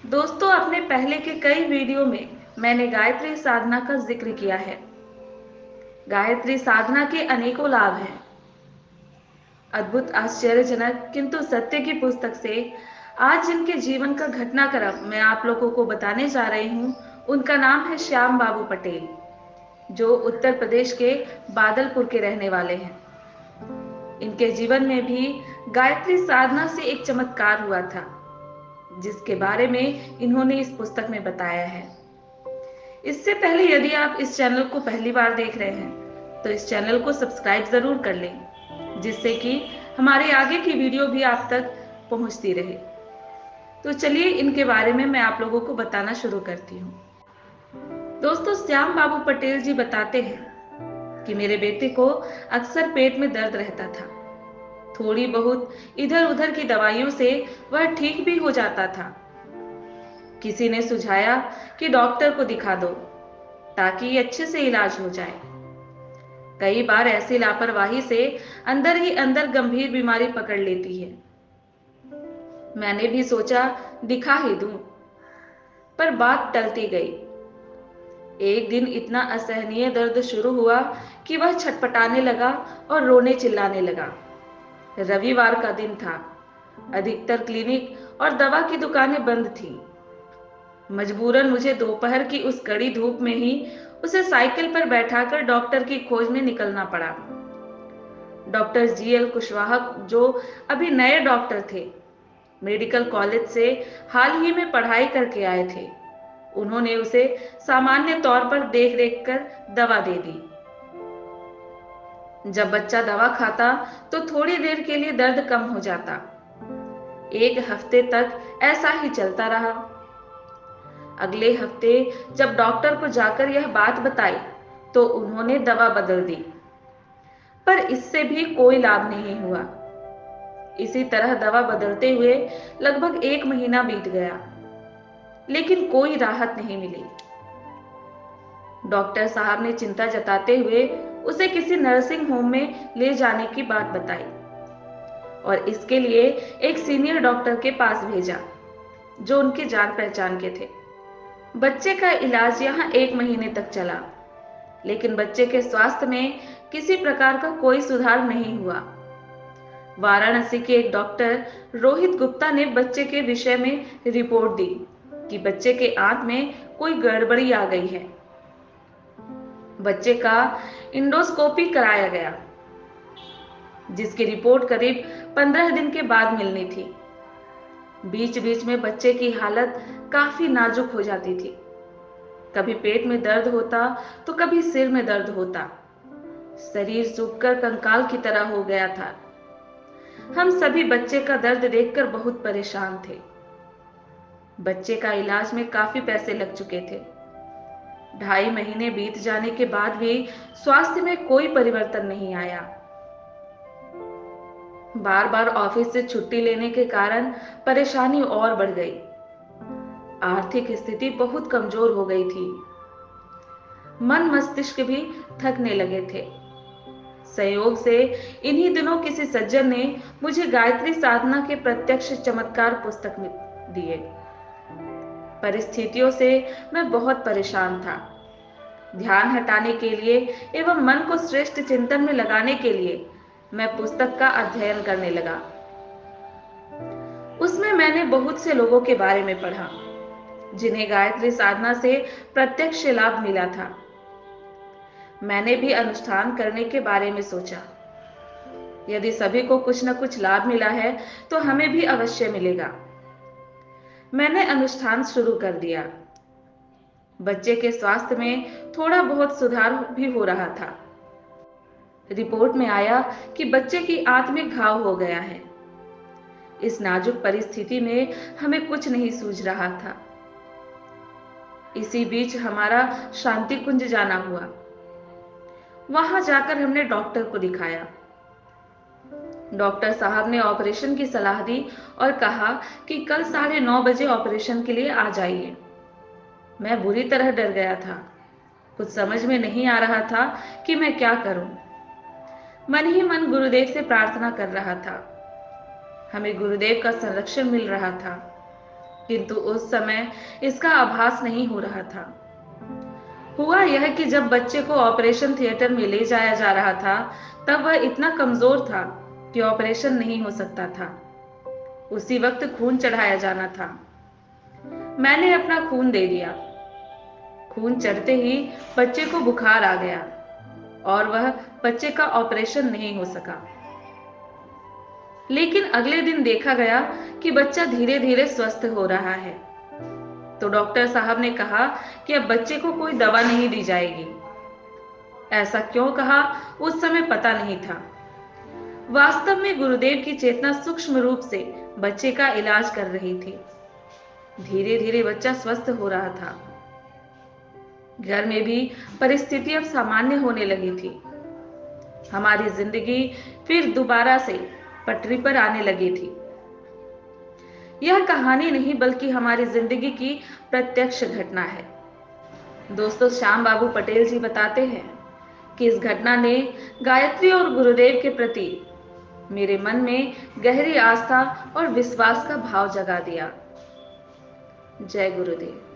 दोस्तों, अपने पहले के कई वीडियो में मैंने गायत्री साधना का जिक्र किया है। गायत्री साधना के अनेकों लाभ हैं। अद्भुत, आश्चर्यजनक किंतु सत्य की पुस्तक से आज जिनके जीवन का घटनाक्रम मैं आप लोगों को बताने जा रही हूँ, उनका नाम है श्याम बाबू पटेल, जो उत्तर प्रदेश के बादलपुर के रहने वाले हैं। इनके जीवन में भी गायत्री साधना से एक चमत्कार हुआ था, जिसके बारे में इन्होंने इस पुस्तक में बताया है। इससे पहले यदि आप इस चैनल को पहली बार देख रहे हैं तो इस चैनल को सब्सक्राइब जरूर कर लें, जिससे कि हमारे आगे की वीडियो भी आप तक पहुंचती रहे। तो चलिए इनके बारे में मैं आप लोगों को बताना शुरू करती हूँ। दोस्तों, श्याम बाबू पटेल जी बताते हैं कि मेरे बेटे को अक्सर पेट में दर्द रहता था। थोड़ी बहुत इधर उधर की दवाइयों से वह ठीक भी हो जाता था। किसी ने सुझाया कि डॉक्टर को दिखा दो ताकि अच्छे से इलाज हो जाए। कई बार ऐसी लापरवाही से अंदर ही अंदर गंभीर बीमारी पकड़ लेती है। मैंने भी सोचा दिखा ही दूं, पर बात टलती गई। एक दिन इतना असहनीय दर्द शुरू हुआ कि वह छटपटाने लगा और रोने चिल्लाने लगा। रविवार का दिन था। अधिकतर क्लिनिक और दवा की दुकानें बंद थीं। मजबूरन मुझे दोपहर की उस कड़ी धूप में ही उसे साइकिल पर बैठाकर डॉक्टर की खोज में निकलना पड़ा। डॉक्टर GL कुशवाहा, जो अभी नए डॉक्टर थे, मेडिकल कॉलेज से हाल ही में पढ़ाई करके आए थे। उन्होंने उसे सामान्य तौर पर देख देख कर दवा दे दी। जब बच्चा दवा खाता तो थोड़ी देर के लिए दर्द कम हो जाता। एक हफ्ते तक ऐसा ही चलता रहा। अगले हफ्ते जब डॉक्टर को जाकर यह बात बताई तो उन्होंने दवा बदल दी, पर इससे भी कोई लाभ नहीं हुआ। इसी तरह दवा बदलते हुए लगभग 1 महीना बीत गया, लेकिन कोई राहत नहीं मिली। डॉक्टर साहब ने चिंता जताते हुए उसे किसी नर्सिंग होम में ले जाने की बात बताई और इसके लिए एक सीनियर डॉक्टर के पास भेजा, जो उनके जान पहचान के थे। बच्चे का इलाज यहाँ 1 महीने तक चला, लेकिन बच्चे के स्वास्थ्य में किसी प्रकार का कोई सुधार नहीं हुआ। वाराणसी के एक डॉक्टर रोहित गुप्ता ने बच्चे के विषय में रिपोर्ट दी कि बच्चे के आंत में कोई गड़बड़ी आ गई है। बच्चे का इंडोस्कोपी कराया गया, जिसकी रिपोर्ट करीब 15 दिन के बाद मिलनी थी। बीच बीच में बच्चे की हालत काफी नाजुक हो जाती थी। कभी पेट में दर्द होता तो कभी सिर में दर्द होता। शरीर सूखकर कंकाल की तरह हो गया था। हम सभी बच्चे का दर्द देखकर बहुत परेशान थे। बच्चे का इलाज में काफी पैसे लग चुके थे। 2.5 महीने बीत जाने के बाद भी स्वास्थ्य में कोई परिवर्तन नहीं आया। बार बार ऑफिस से छुट्टी लेने के कारण परेशानी और बढ़ गई। आर्थिक स्थिति बहुत कमजोर हो गई थी। मन मस्तिष्क भी थकने लगे थे। संयोग से इन्हीं दिनों किसी सज्जन ने मुझे गायत्री साधना के प्रत्यक्ष चमत्कार पुस्तक में दिए। परिस्थितियों से मैं बहुत परेशान था। ध्यान हटाने के लिए एवं मन को श्रेष्ठ चिंतन में लगाने के लिए मैं पुस्तक का अध्ययन करने लगा। उसमें मैंने बहुत से लोगों के बारे में पढ़ा, जिन्हें गायत्री साधना से प्रत्यक्ष लाभ मिला था। मैंने भी अनुष्ठान करने के बारे में सोचा। यदि सभी को कुछ न कुछ लाभ मिला है तो हमें भी अवश्य मिलेगा। मैंने अनुष्ठान शुरू कर दिया। बच्चे के स्वास्थ्य में थोड़ा बहुत सुधार भी हो रहा था। रिपोर्ट में आया कि बच्चे की आंत में घाव हो गया है। इस नाजुक परिस्थिति में हमें कुछ नहीं सूझ रहा था। इसी बीच हमारा शांति कुंज जाना हुआ। वहां जाकर हमने डॉक्टर को दिखाया। डॉक्टर साहब ने ऑपरेशन की सलाह दी और कहा कि कल 9:30 बजे ऑपरेशन के लिए आ जाइए। मैं बुरी तरह डर गया था। कुछ समझ में नहीं आ रहा था कि मैं क्या करूं। मन ही मन गुरुदेव से प्रार्थना कर रहा था। हमें गुरुदेव का संरक्षण मिल रहा था। किंतु उस समय इसका आभास नहीं हो रहा था। हुआ यह कि जब बच्चे को ऑपरेशन थिएटर में ले जाया जा रहा था, तब वह इतना कमजोर था कि ऑपरेशन नहीं हो सकता था। उसी वक्त खून चढ़ाया जाना था। मैंने अपना खून दे दिया। खून चढ़ते ही बच्चे को बुखार आ गया और वह बच्चे का ऑपरेशन नहीं हो सका। लेकिन अगले दिन देखा गया कि बच्चा धीरे धीरे स्वस्थ हो रहा है। तो डॉक्टर साहब ने कहा कि अब बच्चे को कोई दवा नहीं दी जाएगी। ऐसा क्यों कहा, उस समय पता नहीं था। वास्तव में गुरुदेव की चेतना सूक्ष्म रूप से बच्चे का इलाज कर रही थी। धीरे धीरे बच्चा स्वस्थ हो रहा था। घर में भी परिस्थिति अब सामान्य होने लगी थी। हमारी जिंदगी फिर दोबारा से पटरी पर आने लगी थी। यह कहानी नहीं बल्कि हमारी जिंदगी की प्रत्यक्ष घटना है। दोस्तों, श्याम बाबू पटेल जी बताते हैं कि इस घटना ने गायत्री और गुरुदेव के प्रति मेरे मन में गहरी आस्था और विश्वास का भाव जगा दिया। जय गुरुदेव।